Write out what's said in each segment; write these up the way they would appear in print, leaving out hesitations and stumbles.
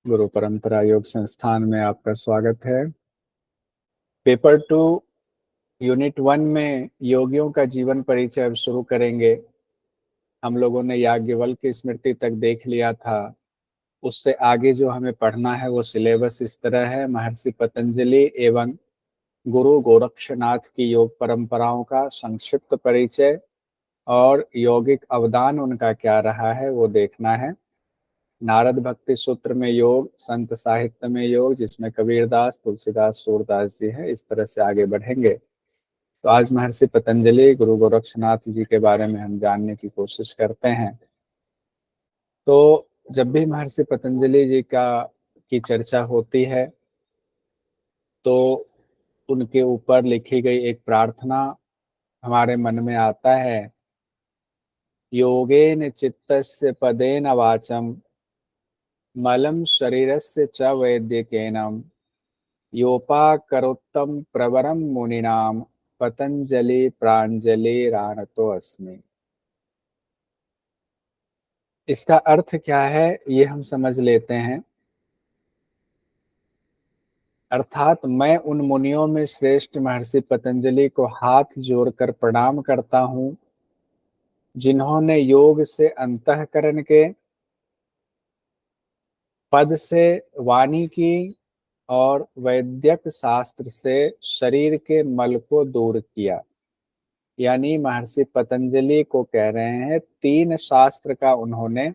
गुरु परंपरा योग संस्थान में आपका स्वागत है। पेपर 2 यूनिट 1 में योगियों का जीवन परिचय अब शुरू करेंगे। हम लोगों ने याज्ञवल्क्य की स्मृति तक देख लिया था। उससे आगे जो हमें पढ़ना है वो सिलेबस इस तरह है: महर्षि पतंजलि एवं गुरु गोरक्षनाथ की योग परंपराओं का संक्षिप्त परिचय और यौगिक अवदान उनका क्या रहा है वो देखना है। नारद भक्ति सूत्र में योग, संत साहित्य में योग, जिसमें कबीरदास, तुलसीदास, सूरदास जी हैं। इस तरह से आगे बढ़ेंगे। तो आज महर्षि पतंजलि गुरु गोरक्षनाथ जी के बारे में हम जानने की कोशिश करते हैं। तो जब भी महर्षि पतंजलि जी का की चर्चा होती है तो उनके ऊपर लिखी गई एक प्रार्थना हमारे मन में आता है: योगेन चित्तस्य पदेन वाचम मलं शरीरस्य च वैद्यकेनम योपाकरोत्तम प्रवरम मुनीनाम पतंजलि प्रांजलि रानतो अस्मि। इसका अर्थ क्या है ये हम समझ लेते हैं। अर्थात मैं उन मुनियों में श्रेष्ठ महर्षि पतंजलि को हाथ जोड़कर प्रणाम करता हूँ जिन्होंने योग से अंतःकरण के, पद से वाणी की और वैद्यक शास्त्र से शरीर के मल को दूर किया। यानी महर्षि पतंजलि को कह रहे हैं, 3 शास्त्र का उन्होंने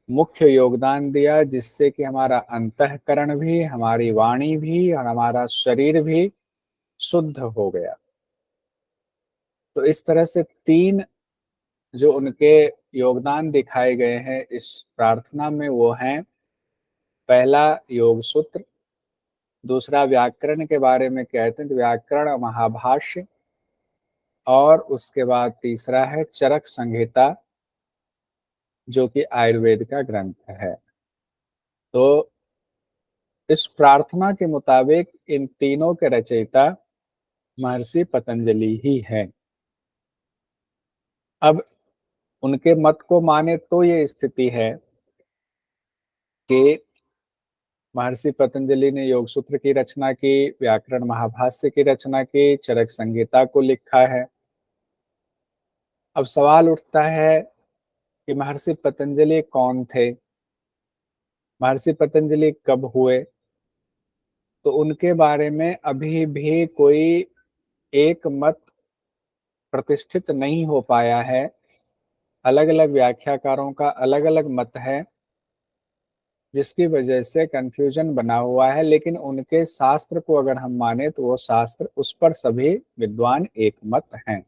मुख्य योगदान दिया जिससे कि हमारा अंतःकरण भी, हमारी वाणी भी और हमारा शरीर भी शुद्ध हो गया। तो इस तरह से 3 जो उनके योगदान दिखाए गए हैं इस प्रार्थना में वो हैं: पहला योग सूत्र, दूसरा व्याकरण के बारे में कहते हैं तो व्याकरण महाभाष्य, और उसके बाद तीसरा है चरक संहिता जो कि आयुर्वेद का ग्रंथ है। तो इस प्रार्थना के मुताबिक इन तीनों के रचयिता महर्षि पतंजलि ही हैं। अब उनके मत को माने तो ये स्थिति है कि महर्षि पतंजलि ने योग सूत्र की रचना की, व्याकरण महाभाष्य की रचना की, चरक संहिता को लिखा है। अब सवाल उठता है कि महर्षि पतंजलि कौन थे, महर्षि पतंजलि कब हुए। तो उनके बारे में अभी भी कोई एक मत प्रतिष्ठित नहीं हो पाया है। अलग अलग व्याख्याकारों का अलग अलग मत है जिसकी वजह से कंफ्यूजन बना हुआ है। लेकिन उनके शास्त्र को अगर हम माने तो वो शास्त्र, उस पर सभी विद्वान एक मत हैं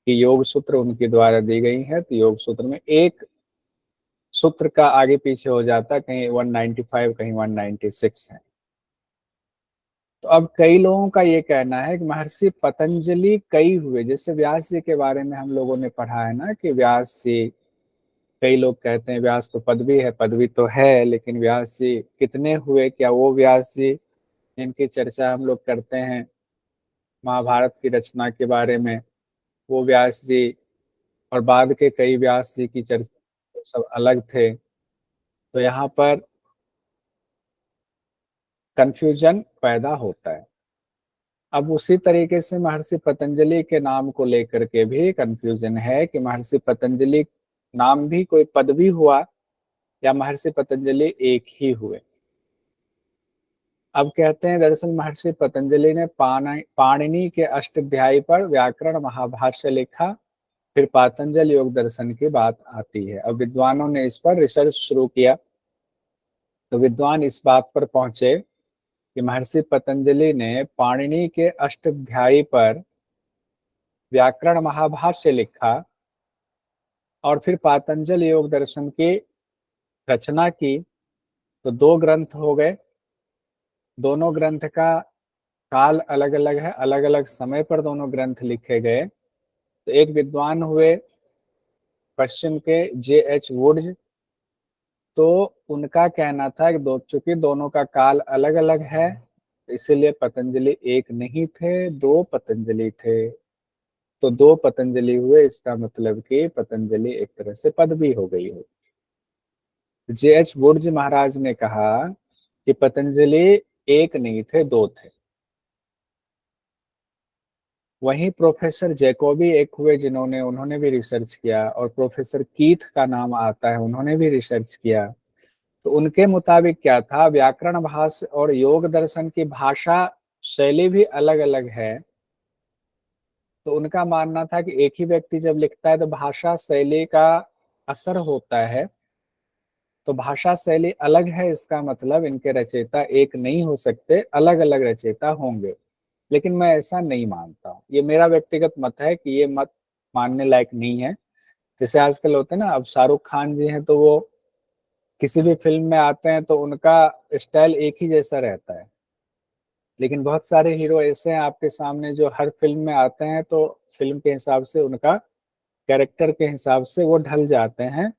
कि योग सूत्र उनके द्वारा दी गई है। तो योग सूत्र में एक सूत्र का आगे पीछे हो जाता है, कहीं 195 कहीं 196 है। तो अब कई लोगों का ये कहना है कि महर्षि पतंजलि कई हुए। जैसे व्यास जी के बारे में हम लोगों ने पढ़ा है ना कि व्यास जी, कई लोग कहते हैं व्यास तो पदवी है, पदवी तो है, लेकिन व्यास जी कितने हुए? क्या वो व्यास जी जिनकी चर्चा हम लोग करते हैं महाभारत की रचना के बारे में, वो व्यास जी और बाद के कई व्यास जी की चर्चा तो सब अलग थे। तो यहाँ पर कंफ्यूजन पैदा होता है। अब उसी तरीके से महर्षि पतंजलि के नाम को लेकर के भी कंफ्यूजन है कि महर्षि पतंजलि नाम भी कोई पदवी हुआ या महर्षि पतंजलि एक ही हुए। अब कहते हैं दरअसल महर्षि पतंजलि ने पाणिनि के अष्टाध्यायी पर व्याकरण महाभाष्य लिखा, फिर पातंजल योग दर्शन की बात आती है। अब विद्वानों ने इस पर रिसर्च शुरू किया तो विद्वान इस बात पर पहुंचे कि महर्षि पतंजलि ने पाणिनि के अष्टाध्यायी पर व्याकरण महाभाष्य लिखा और फिर पातंजल योग दर्शन की रचना की। तो 2 ग्रंथ हो गए। दोनों ग्रंथ का काल अलग अलग है, अलग अलग समय पर दोनों ग्रंथ लिखे गए। तो एक विद्वान हुए पश्चिम के J.H. वुड्स। तो उनका कहना था कि चूंकि दोनों का काल अलग अलग है इसीलिए पतंजलि एक नहीं थे, 2 पतंजलि थे। तो 2 पतंजलि हुए, इसका मतलब कि पतंजलि एक तरह से पदवी हो गई हो। जे.एच. वुड्स महाराज ने कहा कि पतंजलि एक नहीं थे, दो थे। वहीं प्रोफेसर जैकोबी एक हुए जिन्होंने उन्होंने भी रिसर्च किया, और प्रोफेसर कीथ का नाम आता है, उन्होंने भी रिसर्च किया। तो उनके मुताबिक क्या था, व्याकरण भाषा और योग दर्शन की भाषा शैली भी अलग अलग है। तो उनका मानना था कि एक ही व्यक्ति जब लिखता है तो भाषा शैली का असर होता है। तो भाषा शैली अलग है, इसका मतलब इनके रचयिता एक नहीं हो सकते, अलग अलग रचयिता होंगे। लेकिन मैं ऐसा नहीं मानता हूँ, ये मेरा व्यक्तिगत मत है कि ये मत मानने लायक नहीं है। जैसे आजकल होते हैं ना, अब शाहरुख खान जी हैं तो वो किसी भी फिल्म में आते हैं तो उनका स्टाइल एक ही जैसा रहता है। लेकिन बहुत सारे हीरो ऐसे हैं आपके सामने जो हर फिल्म में आते हैं तो फिल्म के हिसाब से, उनका कैरेक्टर के हिसाब से वो ढल जाते हैं,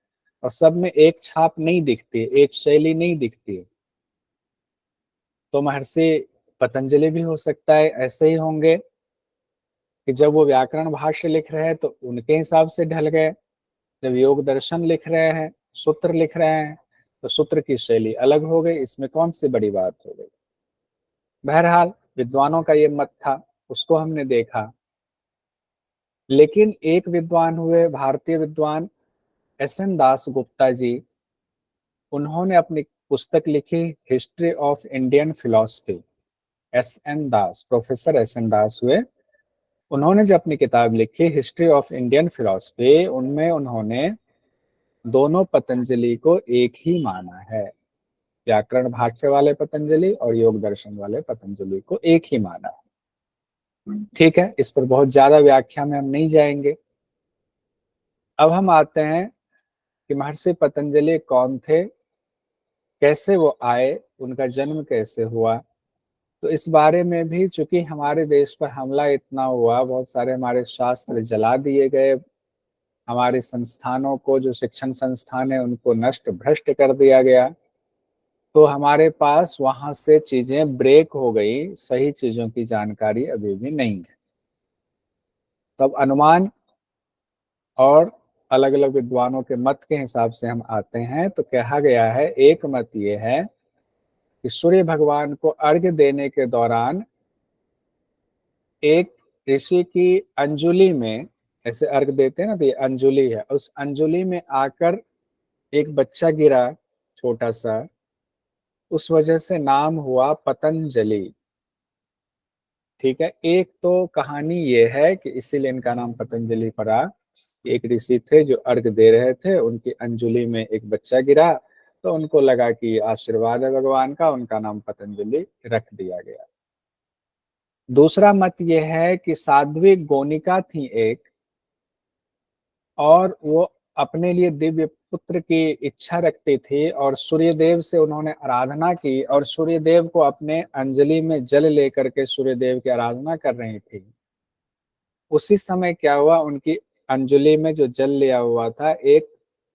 और सब में एक छाप नहीं दिखती, एक शैली नहीं दिखती। तो महर्षि पतंजलि भी हो सकता है ऐसे ही होंगे कि जब वो व्याकरण भाष्य लिख रहे हैं तो उनके हिसाब से ढल गए, जब योग दर्शन लिख रहे हैं, सूत्र लिख रहे हैं, तो सूत्र की शैली अलग हो गई, इसमें कौन सी बड़ी बात हो गई। बहरहाल विद्वानों का ये मत था, उसको हमने देखा। लेकिन एक विद्वान हुए, भारतीय विद्वान एस.एन. दास गुप्ता जी, उन्होंने अपनी पुस्तक लिखी history of Indian philosophy. S N. Das, professor S N. Das हुए, उन्होंने जो अपनी किताब लिखी हिस्ट्री ऑफ इंडियन फिलोसफी, उनमें उन्होंने दोनों पतंजलि को एक ही माना है। व्याकरण भाष्य वाले पतंजलि और योग दर्शन वाले पतंजलि को एक ही माना है। ठीक है, इस पर बहुत ज्यादा व्याख्या में हम नहीं जाएंगे। अब हम आते हैं कि महर्षि पतंजलि कौन थे, कैसे वो आए, उनका जन्म कैसे हुआ। तो इस बारे में भी, चूंकि हमारे देश पर हमला इतना हुआ, बहुत सारे हमारे शास्त्र जला दिए गए, हमारे संस्थानों को, जो शिक्षण संस्थान है उनको नष्ट भ्रष्ट कर दिया गया, तो हमारे पास वहां से चीजें ब्रेक हो गई, सही चीजों की जानकारी अभी भी नहीं है। तब अनुमान और अलग अलग विद्वानों के मत के हिसाब से हम आते हैं, तो कहा गया है, एक मत ये है कि सूर्य भगवान को अर्घ्य देने के दौरान एक ऋषि की अंजुलि में, ऐसे अर्घ देते हैं ना, तो ये अंजुलि है, उस अंजुलि में आकर एक बच्चा गिरा, छोटा सा, उस वजह से नाम हुआ पतंजलि। ठीक है, एक तो कहानी ये है कि इसीलिए इनका नाम पतंजलि पड़ा। एक ऋषि थे जो अर्घ दे रहे थे, उनकी अंजुलि में एक बच्चा गिरा, तो उनको लगा कि आशीर्वाद है भगवान का, उनका नाम पतंजलि रख दिया गया। दूसरा मत यह है कि साध्वी गोनिका थी एक, और वो अपने लिए दिव्य पुत्र की इच्छा रखती थी, और सूर्यदेव से उन्होंने आराधना की, और सूर्यदेव को अपने अंजलि में जल लेकर के सूर्यदेव की आराधना कर रही थी। उसी समय क्या हुआ, उनकी अंजलि में जो जल लिया हुआ था, एक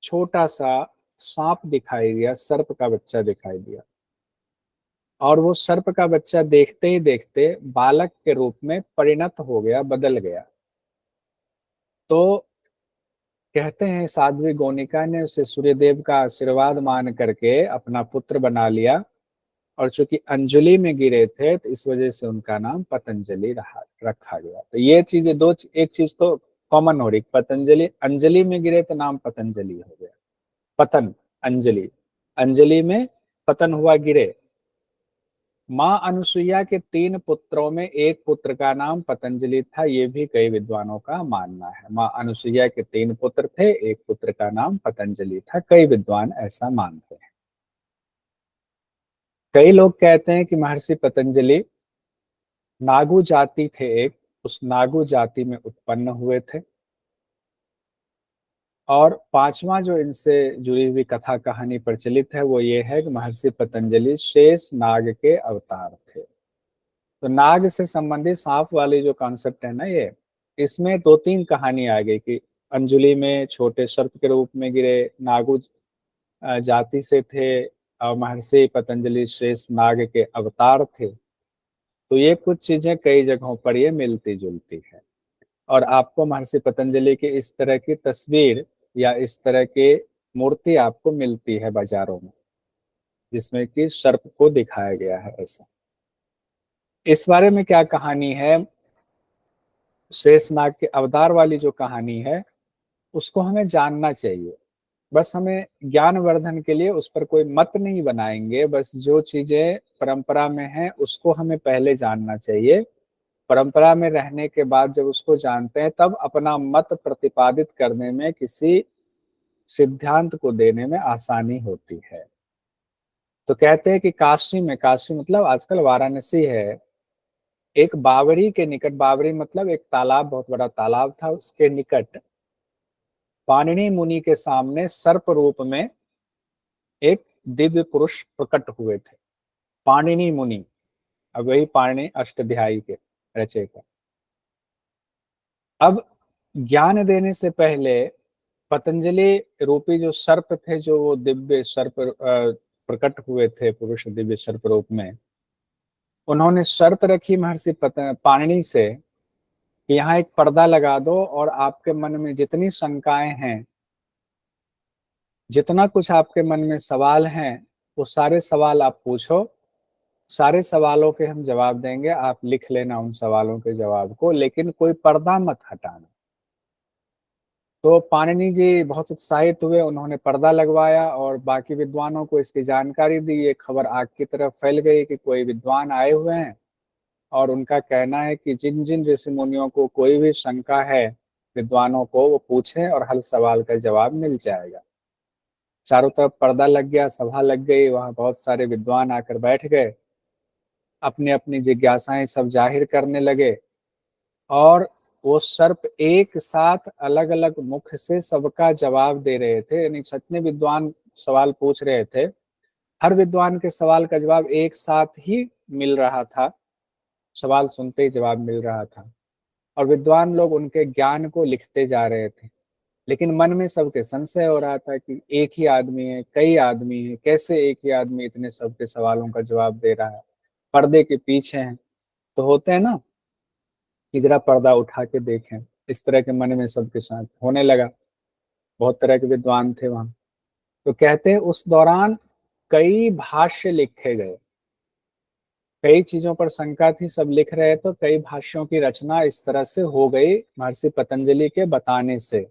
छोटा सा सांप दिखाई दिया, सर्प का बच्चा दिखाई दिया, और वो सर्प का बच्चा देखते ही देखते बालक के रूप में परिणत हो गया, बदल गया। तो कहते हैं साध्वी गोनिका ने उसे सूर्यदेव का आशीर्वाद मान करके अपना पुत्र बना लिया, और चूंकि अंजलि में गिरे थे तो इस वजह से उनका नाम पतंजलि रखा गया। तो ये चीजें दो, एक चीज तो कॉमन हो रही, पतंजलि अंजलि में गिरे तो नाम पतंजलि हो गया। पतन, अंजलि, अंजलि में पतन हुआ, गिरे। माँ अनुसुईया के तीन पुत्रों में एक पुत्र का नाम पतंजलि था, ये भी कई विद्वानों का मानना है। माँ अनुसुईया के तीन पुत्र थे, एक पुत्र का नाम पतंजलि था, कई विद्वान ऐसा मानते हैं। कई लोग कहते हैं कि महर्षि पतंजलि नागु जाति थे एक, उस नागु जाति में उत्पन्न हुए थे। और पांचवा जो इनसे जुड़ी हुई कथा कहानी प्रचलित है वो ये है कि महर्षि पतंजलि शेष नाग के अवतार थे। तो नाग से संबंधित सांप वाली जो कॉन्सेप्ट है ना, ये इसमें दो तीन कहानी आ गई कि अंजलि में छोटे सर्प के रूप में गिरे, नागु जाति से थे, और महर्षि पतंजलि शेष नाग के अवतार थे। तो ये कुछ चीजें कई जगहों पर ये मिलती जुलती है। और आपको महर्षि पतंजलि की इस तरह की तस्वीर या इस तरह के मूर्ति आपको मिलती है बाजारों में, जिसमें कि सर्प को दिखाया गया है ऐसा। इस बारे में क्या कहानी है, शेषनाग के अवतार वाली जो कहानी है, उसको हमें जानना चाहिए। बस हमें ज्ञानवर्धन के लिए उस पर कोई मत नहीं बनाएँगे, बस जो चीज़ें परंपरा में हैं, उसको हमें पहले जानना चाहिए। परंपरा में रहने के बाद जब उसको जानते हैं, तब अपना मत प्रतिपादित करने में, किसी सिद्धांत को देने में आसानी होती है। तो कहते हैं कि काशी में, काशी मतलब आजकल वाराणसी है, एक बावड़ी के निकट, बावड़ी मतलब एक तालाब, बहुत बड़ा तालाब था, उसके निकट पाणिनि मुनि के सामने सर्प रूप में एक दिव्य पुरुष प्रकट हुए थे। पाणिनि मुनि, अब वही पाणिनि अष्टाध्यायी के रचयिता। अब ज्ञान देने से पहले पतंजलि रूपी जो सर्प थे, जो वो दिव्य सर्प प्रकट हुए थे पुरुष दिव्य सर्प रूप में, उन्होंने शर्त रखी महर्षि पाणिनि से कि यहाँ एक पर्दा लगा दो और आपके मन में जितनी शंकाएं हैं, जितना कुछ आपके मन में सवाल हैं, वो सारे सवाल आप पूछो, सारे सवालों के हम जवाब देंगे, आप लिख लेना उन सवालों के जवाब को, लेकिन कोई पर्दा मत हटाना। तो पाणिनि जी बहुत उत्साहित हुए, उन्होंने पर्दा लगवाया और बाकी विद्वानों को इसकी जानकारी दी। ये खबर आग की तरफ फैल गई कि कोई विद्वान आए हुए हैं और उनका कहना है कि जिन जिन ऋषि मुनियों को कोई भी शंका है, विद्वानों को वो पूछें और हर सवाल का जवाब मिल जाएगा। चारों तरफ पर्दा लग गया, सभा लग गई, वहां बहुत सारे विद्वान आकर बैठ गए, अपनी अपनी जिज्ञासाएं सब जाहिर करने लगे। और वो सर्प एक साथ अलग अलग मुख से सबका जवाब दे रहे थे, यानी जितने विद्वान सवाल पूछ रहे थे, हर विद्वान के सवाल का जवाब एक साथ ही मिल रहा था। सवाल सुनते ही जवाब मिल रहा था और विद्वान लोग उनके ज्ञान को लिखते जा रहे थे। लेकिन मन में सबके संशय हो रहा था कि एक ही आदमी है, कई आदमी है, कैसे एक ही आदमी इतने सबके सवालों का जवाब दे रहा है, पर्दे के पीछे हैं। तो होते हैं ना कि जरा पर्दा उठा के देखें, इस तरह के मन में सबके साथ होने लगा। बहुत तरह के विद्वान थे वहां। तो कहते हैं उस दौरान कई भाष्य लिखे गए, कई चीजों पर शंका थी, सब लिख रहे, तो कई भाष्यों की रचना इस तरह से हो गई महर्षि पतंजलि के बताने से।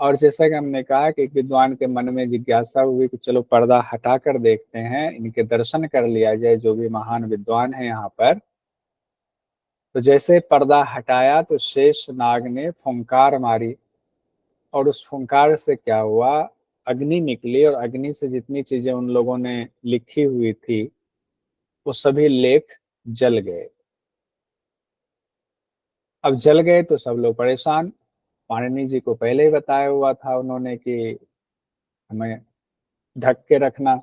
और जैसा कि हमने कहा कि एक विद्वान के मन में जिज्ञासा हुई कि चलो पर्दा हटा कर देखते हैं, इनके दर्शन कर लिया जाए, जो भी महान विद्वान है यहाँ पर। तो जैसे पर्दा हटाया तो शेष नाग ने फुंकार मारी और उस फुंकार से क्या हुआ, अग्नि निकली और अग्नि से जितनी चीजें उन लोगों ने लिखी हुई थी, वो सभी लेख जल गए। अब जल गए तो सब लोग परेशान। पाणिनि जी को पहले ही बताया हुआ था उन्होंने कि हमें ढक के रखना।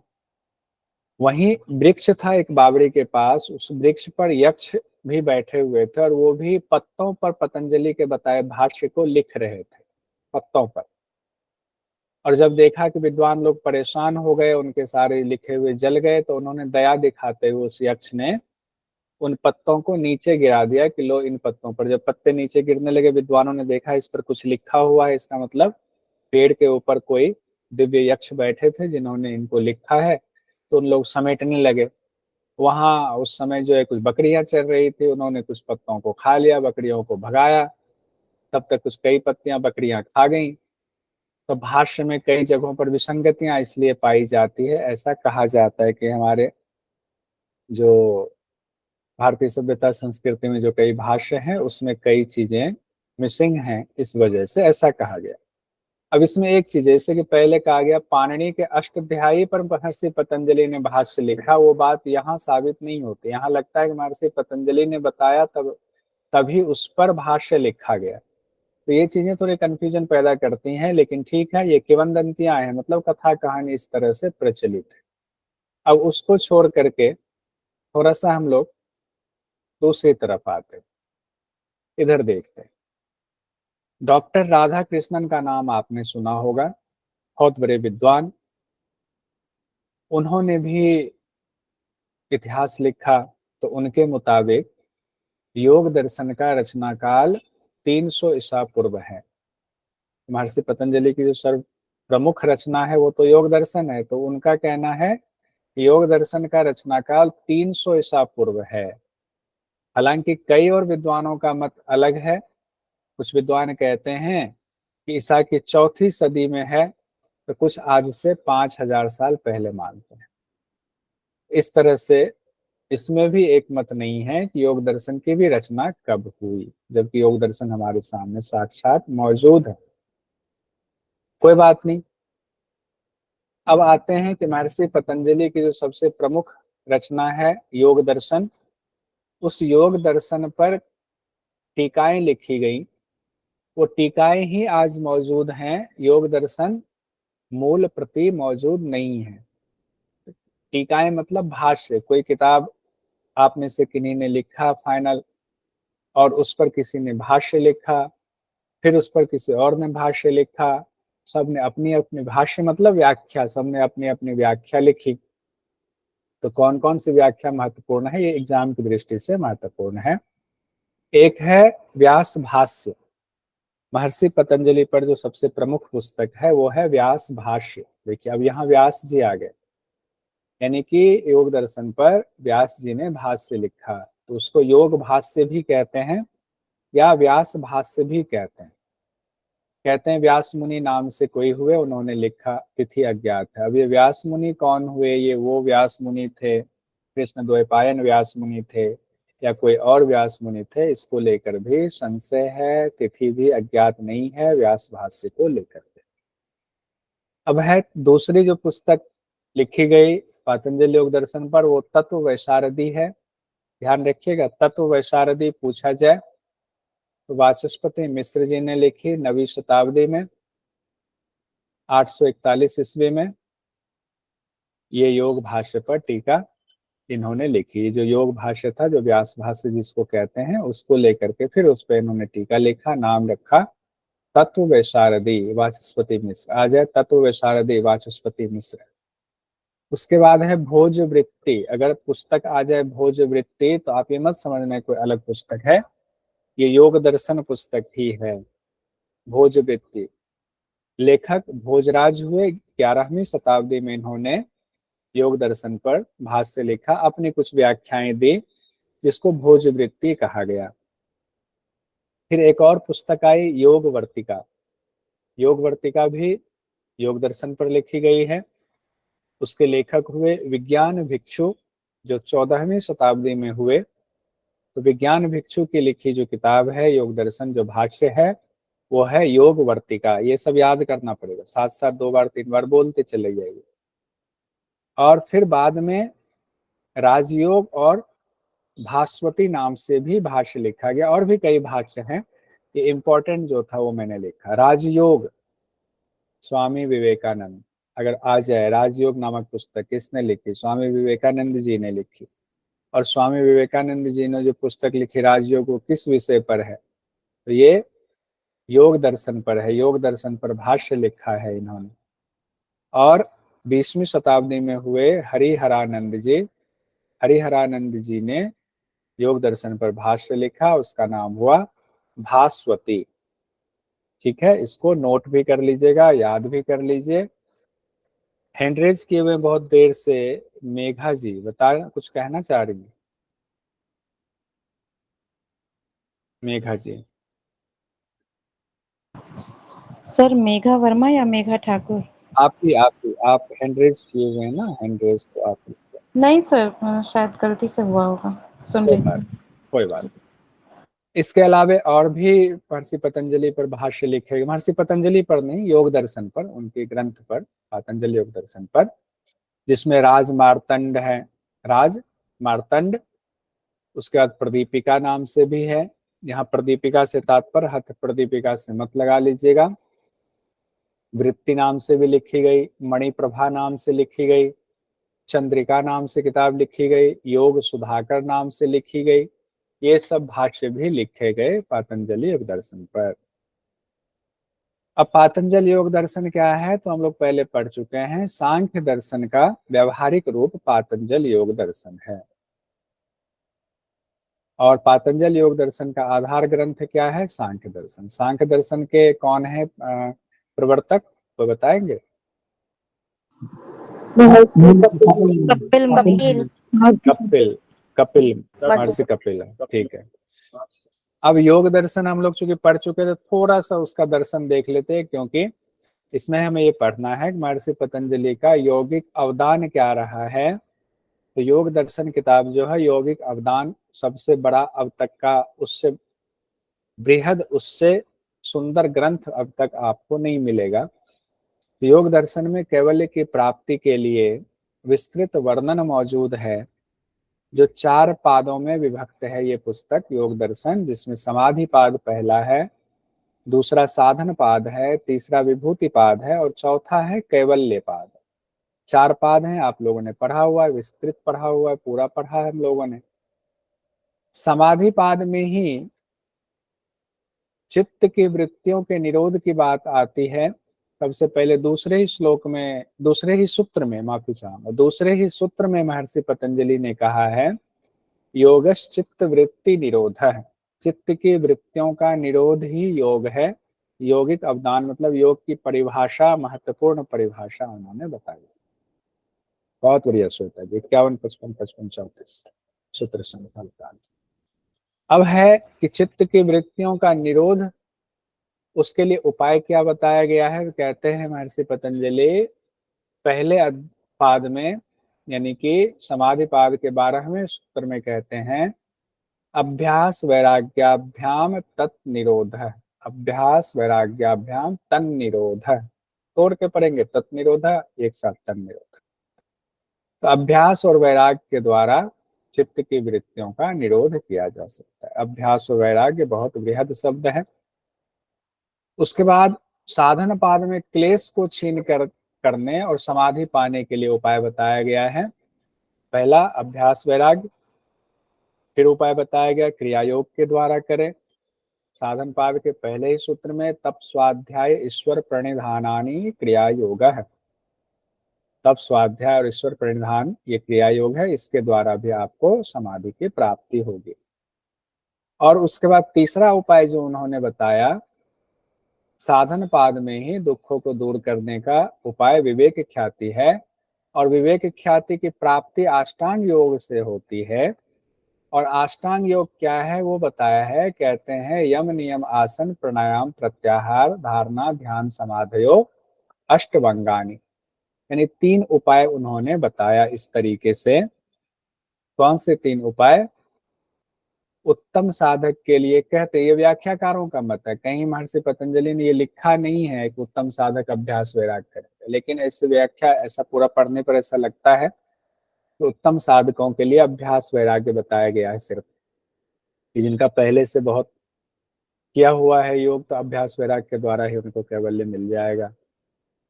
वहीं वृक्ष था एक बावड़ी के पास, उस वृक्ष पर यक्ष भी बैठे हुए थे और वो भी पत्तों पर पतंजलि के बताए भाष्य को लिख रहे थे, पत्तों पर। और जब देखा कि विद्वान लोग परेशान हो गए, उनके सारे लिखे हुए जल गए, तो उन्होंने दया दिखाते हुए उस यक्ष ने उन पत्तों को नीचे गिरा दिया कि लो इन पत्तों पर। जब पत्ते नीचे गिरने लगे, विद्वानों ने देखा इस पर कुछ लिखा हुआ है, इसका मतलब पेड़ के ऊपर कोई दिव्य यक्ष बैठे थे जिन्होंने इनको लिखा है। तो उन लोग समेटने लगे। वहां उस समय जो है कुछ बकरियां चल रही थी, उन्होंने कुछ पत्तों को खा लिया, बकरियों को भगाया। तब तक कुछ कई पत्तियां बकरियां खा गईं। तो भाष्य में कई जगहों पर विसंगतियां इसलिए पाई जाती है, ऐसा कहा जाता है कि हमारे जो भारतीय सभ्यता संस्कृति में जो कई भाष्य हैं, उसमें कई चीजें मिसिंग हैं, इस वजह से ऐसा कहा गया। अब इसमें एक चीज, जैसे कि पहले कहा गया पाणिनि के अष्टाध्यायी पर महर्षि पतंजलि ने भाष्य लिखा, वो बात यहाँ साबित नहीं होती। यहाँ लगता है कि महर्षि पतंजलि ने बताया तब तभी उस पर भाष्य लिखा गया। तो ये चीजें थोड़ी कंफ्यूजन पैदा करती हैं, लेकिन ठीक है, ये किंवदंतियां हैं, मतलब कथा कहानी इस तरह से प्रचलित है। अब उसको छोड़ करके थोड़ा सा हम लोग दूसरी तरफ आते हैं, इधर देखते हैं। डॉक्टर राधा कृष्णन का नाम आपने सुना होगा, बहुत बड़े विद्वान। उन्होंने भी इतिहास लिखा। तो उनके मुताबिक योग दर्शन का रचना काल 300 ईसा पूर्व है। महर्षि पतंजलि की जो सर्व प्रमुख रचना है वो तो योग दर्शन है, तो उनका कहना है कि योग दर्शन का रचना काल 300 ईसा पूर्व है। हालांकि कई और विद्वानों का मत अलग है। कुछ विद्वान कहते हैं कि ईसा की चौथी सदी में है, तो कुछ आज से 5000 साल पहले मानते हैं। इस तरह से इसमें भी एक मत नहीं है कि योग दर्शन की भी रचना कब हुई, जबकि योग दर्शन हमारे सामने साक्षात मौजूद है। कोई बात नहीं। अब आते हैं कि महर्षि पतंजलि की जो सबसे प्रमुख रचना है योग दर्शन, उस योग दर्शन पर टीकाएं लिखी गई। वो टीकाएं ही आज मौजूद हैं, योग दर्शन मूल प्रति मौजूद नहीं है। टीकाएं मतलब भाष्य, कोई किताब आप में से किन्हीं ने लिखा फाइनल, और उस पर किसी ने भाष्य लिखा, फिर उस पर किसी और ने भाष्य लिखा, सबने अपनी अपनी भाष्य मतलब व्याख्या, सबने अपनी अपनी व्याख्या लिखी। तो कौन कौन सी व्याख्या महत्वपूर्ण है, ये एग्जाम की दृष्टि से महत्वपूर्ण है। एक है व्यास भाष्य। महर्षि पतंजलि पर जो सबसे प्रमुख पुस्तक है वो है व्यास भाष्य। देखिए अब यहाँ व्यास जी आ गए, यानी कि योग दर्शन पर व्यास जी ने भाष्य लिखा, तो उसको योग भाष्य भी कहते हैं या व्यास भाष्य भी कहते हैं। कहते हैं व्यास मुनि नाम से कोई हुए, उन्होंने लिखा, तिथि अज्ञात है। अब ये व्यास मुनि कौन हुए, ये वो व्यास मुनि थे, कृष्ण द्वैपायन व्यास मुनि थे, या कोई और व्यास मुनि थे, इसको लेकर भी संशय है। तिथि भी अज्ञात नहीं है व्यास भाष्य को लेकर के। अब है दूसरी जो पुस्तक लिखी गई पातंजलि योग दर्शन पर, वो तत्व वैशारदी है। ध्यान रखिएगा, तत्व वैशारदी पूछा जाए तो वाचस्पति मिश्र जी ने लिखी 9वीं शताब्दी में, 841 ईस्वी में। ये योग भाष्य पर टीका इन्होंने लिखी। जो योग भाष्य था, जो व्यास भाष्य जिसको कहते हैं, उसको लेकर के फिर उस पर इन्होंने टीका लिखा, नाम रखा तत्व वैशारदी वाचस्पति मिश्र। आ जाए तत्व वैशारदी वाचस्पति मिश्र। उसके बाद है भोजवृत्ति। अगर पुस्तक आ जाए भोजवृत्ति तो आप ये मत समझना कोई अलग पुस्तक है, ये योग दर्शन पुस्तक ही है। भोजवृत्ति लेखक भोजराज हुए, 11वीं शताब्दी में इन्होंने योग दर्शन पर भाष्य लिखा, अपनी कुछ व्याख्याएं दी, जिसको भोजवृत्ति कहा गया। फिर एक और पुस्तक आई योग वर्तिका। योग वर्तिका भी योग दर्शन पर लिखी गई है। उसके लेखक हुए विज्ञान भिक्षु, जो 14वीं शताब्दी में हुए। तो विज्ञान भिक्षु की लिखी जो किताब है योग दर्शन, जो भाष्य है, वो है योग वर्तिका। ये सब याद करना पड़ेगा, साथ साथ 2 बार 3 बार बोलते चले जाइए। और फिर बाद में राजयोग और भास्वती नाम से भी भाष्य लिखा गया, और भी कई भाष्य हैं। ये इंपॉर्टेंट जो था वो मैंने लिखा। राजयोग स्वामी विवेकानंद, अगर आ जाए, राजयोग नामक पुस्तक किसने लिखी, स्वामी विवेकानंद जी ने लिखी। और स्वामी विवेकानंद जी ने जो पुस्तक लिखी राजयोग, वो किस विषय पर है, तो ये योग दर्शन पर है। योग दर्शन पर भाष्य लिखा है इन्होंने। और 20वीं शताब्दी में हुए हरिहरानंद जी, हरिहरानंद जी ने योग दर्शन पर भाष्य लिखा, उसका नाम हुआ भास्वती। ठीक है, इसको नोट भी कर लीजिएगा, याद भी कर लीजिए। हैंड रेज किए हुए बहुत देर से। मेघा जी बता, कुछ कहना चाह रही है मेघा जी? सर मेघा वर्मा या मेघा ठाकुर? आप हैंड रेज किए हुए हैं ना, हैंड रेज तो आप। नहीं सर, शायद गलती से हुआ होगा, सुन कोई रही बात थी। कोई बात इसके अलावा और भी महर्षि पतंजलि पर भाष्य लिखे, महर्षि पतंजलि पर नहीं, योग दर्शन पर, उनके ग्रंथ पर, पतंजलि योग दर्शन पर, जिसमें राज मार्तंड है। राज मार्तंड, उसके बाद प्रदीपिका नाम से भी है। यहाँ प्रदीपिका से तात्पर्य हथ प्रदीपिका से मत लगा लीजिएगा। वृत्ति नाम से भी लिखी गई, मणिप्रभा नाम से लिखी गई, चंद्रिका नाम से किताब लिखी गई, योग सुधाकर नाम से लिखी गई। ये सब भाष्य भी लिखे गए पातंजलि योग दर्शन पर। अब पातंजल योग दर्शन क्या है, तो हम लोग पहले पढ़ चुके हैं। सांख्य दर्शन का व्यवहारिक रूप पातंजल योग दर्शन है। और पातंजल योग दर्शन का आधार ग्रंथ क्या है, सांख्य दर्शन। सांख्य दर्शन के कौन है प्रवर्तक, तो बताएंगे? कपिल मुनि। कपिल, कपिल, महर्षि कपिल है, ठीक है। अब योग दर्शन हम लोग चूंकि पढ़ चुके थे, थोड़ा सा उसका दर्शन देख लेते हैं, क्योंकि इसमें हमें ये पढ़ना है कि महर्षि पतंजलि का यौगिक अवदान क्या रहा है। तो योग दर्शन किताब जो है, यौगिक अवदान सबसे बड़ा अब तक का, उससे बृहद, उससे सुंदर ग्रंथ अब तक आपको नहीं मिलेगा। तो योग दर्शन में कैवल्य की प्राप्ति के लिए विस्तृत वर्णन मौजूद है, जो 4 पादों में विभक्त है ये पुस्तक योग दर्शन, जिसमें समाधि पाद पहला है, दूसरा साधन पाद है, तीसरा विभूति पाद है, और चौथा है कैवल्य पाद। 4 पाद हैं, आप लोगों ने पढ़ा हुआ है, विस्तृत पढ़ा हुआ है, पूरा पढ़ा है हम लोगों ने। समाधि पाद में ही चित्त की वृत्तियों के निरोध की बात आती है। सबसे पहले दूसरे ही श्लोक में, दूसरे ही सूत्र में, माफी चाहूंगा, दूसरे ही सूत्र में महर्षि पतंजलि ने कहा है, योगश्चित्त वृत्ति निरोध है। चित्त की वृत्तियों का निरोध ही योग है। यौगिक अवदान मतलब योग की परिभाषा, महत्वपूर्ण परिभाषा उन्होंने बताई। बहुत बढ़िया सूत्र है, 51, 55, 55, 34 सूत्र संख्या। अब है कि चित्त की वृत्तियों का निरोध, उसके लिए उपाय क्या बताया गया है। तो कहते हैं महर्षि पतंजलि पहले पाद में, यानी कि समाधि पाद के 12वें सूत्र में कहते हैं, अभ्यास वैराग्याभ्याम तत् निरोध। अभ्यास वैराग्याभ्याम तन निरोध, तोड़ के पढ़ेंगे, तत् निरोध एक साथ तन निरोध। तो अभ्यास और वैराग्य के द्वारा चित्त की वृत्तियों का निरोध किया जा सकता है। अभ्यास और वैराग्य बहुत बृहद शब्द है। उसके बाद साधन पाद में क्लेश को छीन कर करने और समाधि पाने के लिए उपाय बताया गया है। पहला अभ्यास वैराग्य, फिर उपाय बताया गया क्रिया योग के द्वारा करें। साधन पाद के पहले ही सूत्र में तप स्वाध्याय ईश्वर प्रणिधानानि क्रिया योग है। तप स्वाध्याय और ईश्वर प्रणिधान ये क्रिया योग है, इसके द्वारा भी आपको समाधि की प्राप्ति होगी। और उसके बाद तीसरा उपाय जो उन्होंने बताया, साधन पाद में ही दुखों को दूर करने का उपाय विवेक ख्याति है, और विवेक ख्याति की प्राप्ति अष्टांग योग से होती है। और अष्टांग योग क्या है वो बताया है, कहते हैं यम नियम आसन प्राणायाम प्रत्याहार धारणा ध्यान समाधयो अष्टभंगानी, यानी 3 उपाय उन्होंने बताया इस तरीके से। कौन से 3 उपाय? उत्तम साधक के लिए, कहते ये व्याख्याकारों का मत है, कहीं महर्षि पतंजलि ने ये लिखा नहीं है कि उत्तम साधक अभ्यास वैराग करे, लेकिन ऐसे व्याख्या, ऐसा पूरा पढ़ने पर ऐसा लगता है कि उत्तम साधकों के लिए अभ्यास वैराग्य बताया गया है सिर्फ। जिनका पहले से बहुत किया हुआ है योग, तो अभ्यास वैराग्य के द्वारा ही उनको कैवल्य मिल जाएगा।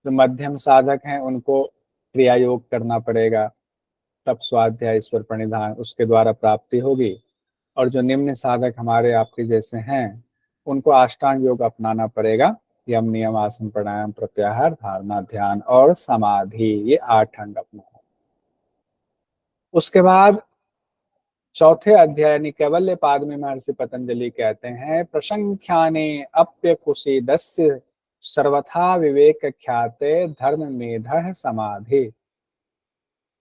जो मध्यम साधक हैं उनको क्रिया योग करना पड़ेगा, तप स्वाध्याय ईश्वर प्रणिधान उसके द्वारा प्राप्ति होगी। और जो निम्न साधक हमारे आपके जैसे हैं, उनको अष्टांग योग अपनाना पड़ेगा। यम नियम आसन प्राणायाम प्रत्याहार धारणा ध्यान और समाधि, ये 8 अंग अपनाना। उसके बाद चौथे अध्याय यानी कैवल्य पाद में महर्षि पतंजलि कहते हैं, प्रसंख्याने अप्य कुशीदस्य सर्वथा विवेक ख्याते धर्म मेध समाधि।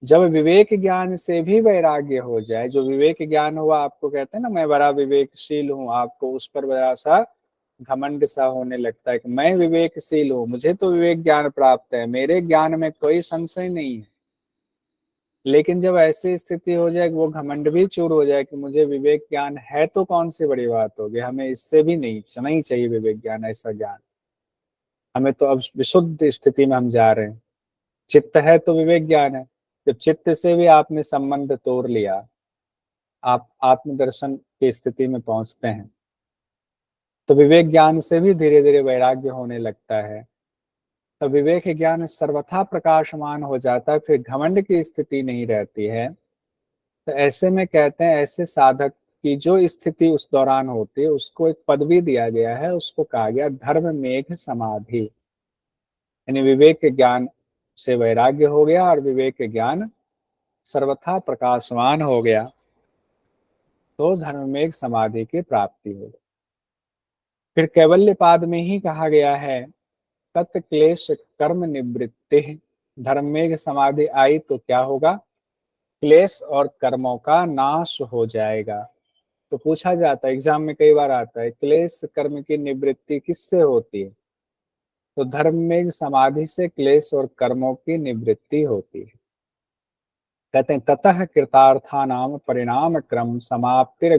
जब विवेक ज्ञान से भी वैराग्य हो जाए, जो विवेक ज्ञान हुआ, आपको कहते हैं ना मैं बड़ा विवेकशील हूँ, आपको उस पर बड़ा सा घमंड सा होने लगता है कि मैं विवेकशील हूँ, मुझे तो विवेक ज्ञान प्राप्त है, मेरे ज्ञान में कोई संशय नहीं है। लेकिन जब ऐसी स्थिति हो जाए कि वो घमंड भी चूर हो जाए कि मुझे विवेक ज्ञान है, तो कौन सी बड़ी बात होगी, हमें इससे भी नहीं चाहिए विवेक ज्ञान, ऐसा ज्ञान हमें तो अब विशुद्ध स्थिति में हम जा रहे हैं। चित्त है तो विवेक ज्ञान है। जब चित्त से भी आपने संबंध तोड़ लिया, आप आत्मदर्शन की स्थिति में पहुंचते हैं, तो विवेक ज्ञान से भी धीरे धीरे वैराग्य होने लगता है। तो विवेक ज्ञान सर्वथा प्रकाशमान हो जाता है, फिर घमंड की स्थिति नहीं रहती है। तो ऐसे में कहते हैं, ऐसे साधक की जो स्थिति उस दौरान होती है, उसको एक पदवी दिया गया है, उसको कहा गया धर्म मेघ समाधि। यानी विवेक ज्ञान से वैराग्य हो गया और विवेक ज्ञान सर्वथा प्रकाशमान हो गया, तो धर्म में समाधि की प्राप्ति हो। फिर कैवल्य पाद में ही कहा गया है तत्क्लेश कर्म निवृत्ति। धर्मेग समाधि आई तो क्या होगा? क्लेश और कर्मों का नाश हो जाएगा। तो पूछा जाता है, एग्जाम में कई बार आता है, क्लेश कर्म की निवृत्ति किससे होती है? तो धर्म में समाधि से क्लेश और कर्मों की निवृत्ति होती है। कहते हैं ततः कृतार्था नाम परिणाम क्रम समाप्तिर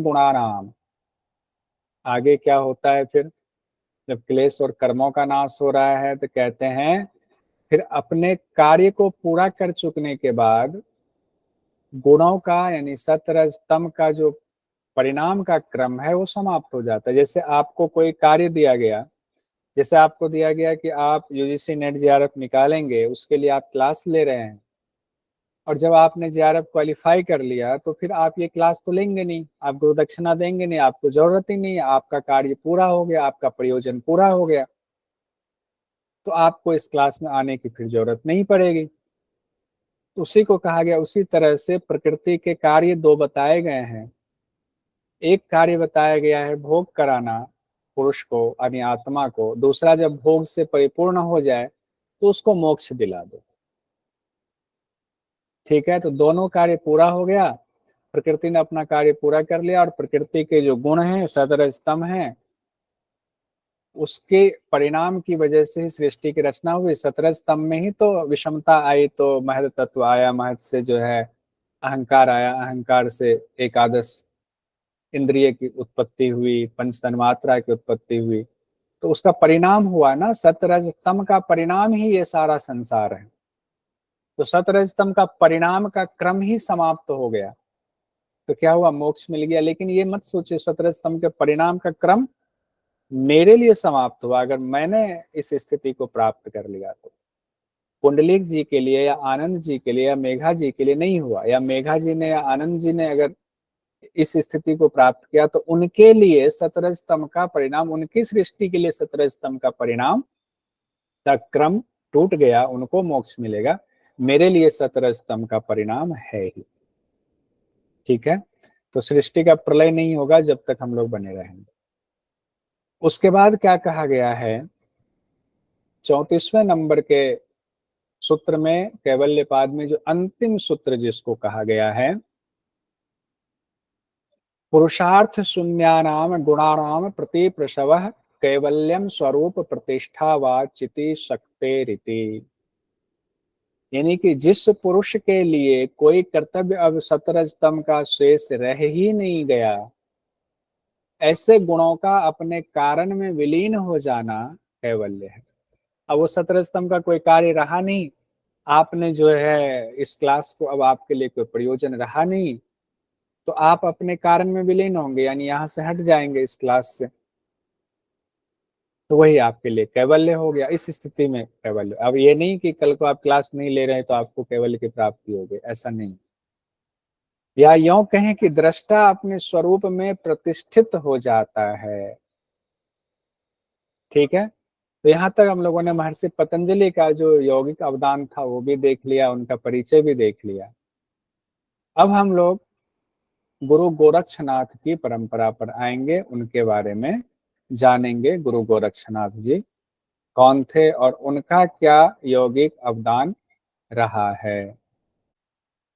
गुणानाम। आगे क्या होता है फिर? जब क्लेश और कर्मों का नाश हो रहा है तो कहते हैं फिर अपने कार्य को पूरा कर चुकने के बाद गुणों का यानी सत्व रज तम का जो परिणाम का क्रम है वो समाप्त हो जाता है। जैसे आपको कोई कार्य दिया गया, जैसे आपको दिया गया कि आप यूजीसी नेट जेआरएफ निकालेंगे, उसके लिए आप क्लास ले रहे हैं, और जब आपने जेआरएफ क्वालिफाई कर लिया तो फिर आप ये क्लास तो लेंगे नहीं, आप गुरु दक्षिणा देंगे नहीं, आपको जरूरत ही नहीं, आपका कार्य पूरा हो गया, आपका प्रयोजन पूरा हो गया, तो आपको इस क्लास में आने की फिर जरूरत नहीं पड़ेगी। तो उसी को कहा गया, उसी तरह से प्रकृति के कार्य दो बताए गए हैं। एक कार्य बताया गया है भोग कराना पुरुष को यानी आत्मा को, दूसरा जब भोग से परिपूर्ण हो जाए तो उसको मोक्ष दिला दो। ठीक है, तो दोनों कार्य पूरा हो गया, प्रकृति ने अपना कार्य पूरा कर लिया, और प्रकृति के जो गुण हैं सदर स्तंभ हैं, उसके परिणाम की वजह से ही सृष्टि की रचना हुई। सतरज स्तंभ में ही तो विषमता आई, तो महत तत्व आया, महत से जो है अहंकार आया, अहंकार से एकादश इंद्रिय की उत्पत्ति हुई, पंच तन्मात्रा की उत्पत्ति हुई, तो उसका परिणाम हुआ ना, सतरज तम का परिणाम ही ये सारा संसार है। तो सतरज तम का परिणाम का क्रम ही समाप्त हो गया, तो क्या हुआ? मोक्ष मिल गया। लेकिन ये मत सोचिए सतरज तम के परिणाम का क्रम मेरे लिए समाप्त हुआ अगर मैंने इस स्थिति को प्राप्त कर लिया तो। पुंडलीक जी के लिए या आनंद जी के लिए या मेघा जी के लिए नहीं हुआ, या मेघा जी ने या आनंद जी ने अगर इस स्थिति को प्राप्त किया तो उनके लिए सतरज स्तंभ का परिणाम, उनकी सृष्टि के लिए सतरज स्तंभ का परिणाम का क्रम टूट गया, उनको मोक्ष मिलेगा। मेरे लिए सतरज स्तंभ का परिणाम है ही। ठीक है, तो सृष्टि का प्रलय नहीं होगा जब तक हम लोग बने रहेंगे। उसके बाद क्या कहा गया है 34वें नंबर के सूत्र में, कैवल्यपाद में, जो अंतिम सूत्र जिसको कहा गया है, पुरुषार्थ शून्यानाम गुणानाम प्रति प्रसव कैवल्यम स्वरूप प्रतिष्ठा वा चिति शक्तेरिति। यानी कि जिस पुरुष के लिए कोई कर्तव्य अब सतरज तम का शेष रह ही नहीं गया, ऐसे गुणों का अपने कारण में विलीन हो जाना कैवल्य है। अब वो सतरज तम का कोई कार्य रहा नहीं, आपने जो है इस क्लास को, अब आपके लिए कोई प्रयोजन रहा नहीं, तो आप अपने कारण में विलीन होंगे, यानी यहाँ से हट जाएंगे इस क्लास से, तो वही आपके लिए कैवल्य हो गया। इस स्थिति में कैवल्य, अब ये नहीं कि कल को आप क्लास नहीं ले रहे तो आपको कैवल्य की प्राप्ति होगी, ऐसा नहीं। या यूं कहें कि दृष्टा अपने स्वरूप में प्रतिष्ठित हो जाता है। ठीक है, तो यहाँ तक हम लोगों ने महर्षि पतंजलि का जो यौगिक अवदान था वो भी देख लिया, उनका परिचय भी देख लिया। अब हम लोग गुरु गोरक्षनाथ की परंपरा पर आएंगे, उनके बारे में जानेंगे। गुरु गोरक्षनाथ जी कौन थे और उनका क्या यौगिक अवदान रहा है।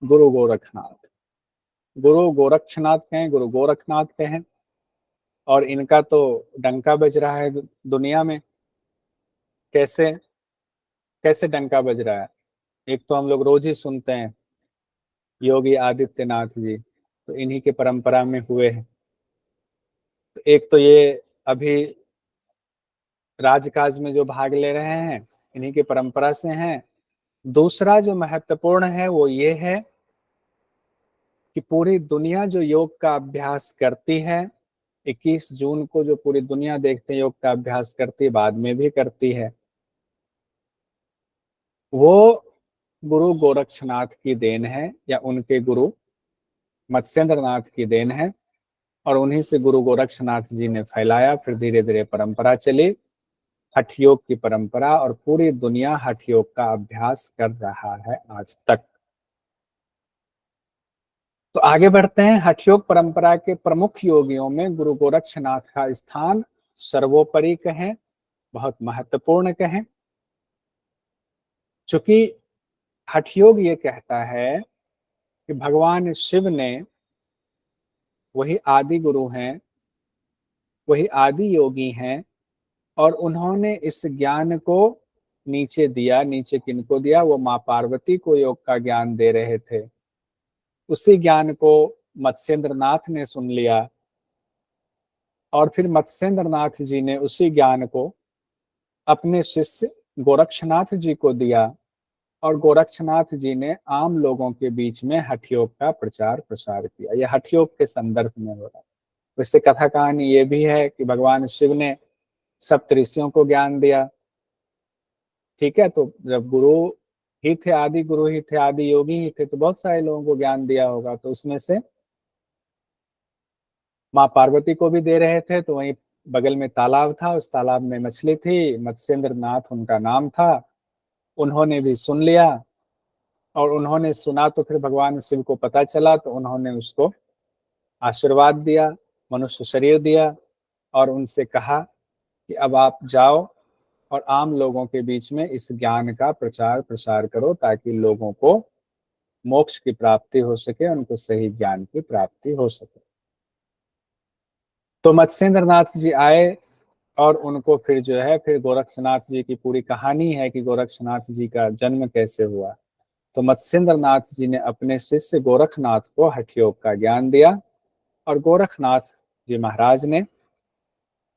गुरु गोरखनाथ, गुरु गोरक्षनाथ कहें, गुरु गोरखनाथ कहें, और इनका तो डंका बज रहा है दुनिया में। कैसे कैसे डंका बज रहा है? एक तो हम लोग रोज ही सुनते हैं योगी आदित्यनाथ जी, तो इन्हीं के परंपरा में हुए हैं। तो एक तो ये अभी राजकाज में जो भाग ले रहे हैं इन्हीं की परंपरा से हैं। दूसरा जो महत्वपूर्ण है वो ये है कि पूरी दुनिया जो योग का अभ्यास करती है, 21 जून को जो पूरी दुनिया देखते हैं योग का अभ्यास करती है, बाद में भी करती है, वो गुरु गोरक्षनाथ की देन है, या उनके गुरु मत्स्येंद्र नाथ की देन है, और उन्हीं से गुरु गोरक्षनाथ जी ने फैलाया। फिर धीरे धीरे परंपरा चली, हठ योग की परंपरा, और पूरी दुनिया हठ योग का अभ्यास कर रहा है आज तक। तो आगे बढ़ते हैं। हठ योग परंपरा के प्रमुख योगियों में गुरु गोरक्षनाथ का स्थान सर्वोपरि कहें बहुत महत्वपूर्ण कहें, चूंकि हठ योग ये कहता है कि भगवान शिव ने, वही आदि गुरु हैं, वही आदि योगी हैं, और उन्होंने इस ज्ञान को नीचे दिया। नीचे किनको दिया? वो माँ पार्वती को योग का ज्ञान दे रहे थे। उसी ज्ञान को मत्स्येंद्र नाथ ने सुन लिया, और फिर मत्स्येंद्र नाथ जी ने उसी ज्ञान को अपने शिष्य गोरक्षनाथ जी को दिया, और गोरक्षनाथ जी ने आम लोगों के बीच में हठ योग का प्रचार प्रसार किया। यह हठ योग के संदर्भ में हो रहा है। वैसे कथा कहानी ये भी है कि भगवान शिव ने सप्तऋषियों को ज्ञान दिया। ठीक है, तो जब गुरु ही थे, आदि गुरु ही थे, आदि योगी ही थे, तो बहुत सारे लोगों को ज्ञान दिया होगा। तो उसमें से माँ पार्वती को भी दे रहे थे, तो वहीं बगल में तालाब था, उस तालाब में मछली थी, मत्स्येंद्र नाथ उनका नाम था। उन्होंने भी सुन लिया, और उन्होंने सुना तो फिर भगवान शिव को पता चला, तो उन्होंने उसको आशीर्वाद दिया, मनुष्य शरीर दिया, और उनसे कहा कि अब आप जाओ और आम लोगों के बीच में इस ज्ञान का प्रचार प्रसार करो, ताकि लोगों को मोक्ष की प्राप्ति हो सके, उनको सही ज्ञान की प्राप्ति हो सके। तो मत्स्येंद्र नाथ जी आए, और उनको फिर जो है, फिर गोरक्षनाथ जी की पूरी कहानी है कि गोरक्षनाथ जी का जन्म कैसे हुआ। तो मत्स्येंद्र नाथ जी ने अपने शिष्य गोरखनाथ को हठ योग का ज्ञान दिया, और गोरखनाथ जी महाराज ने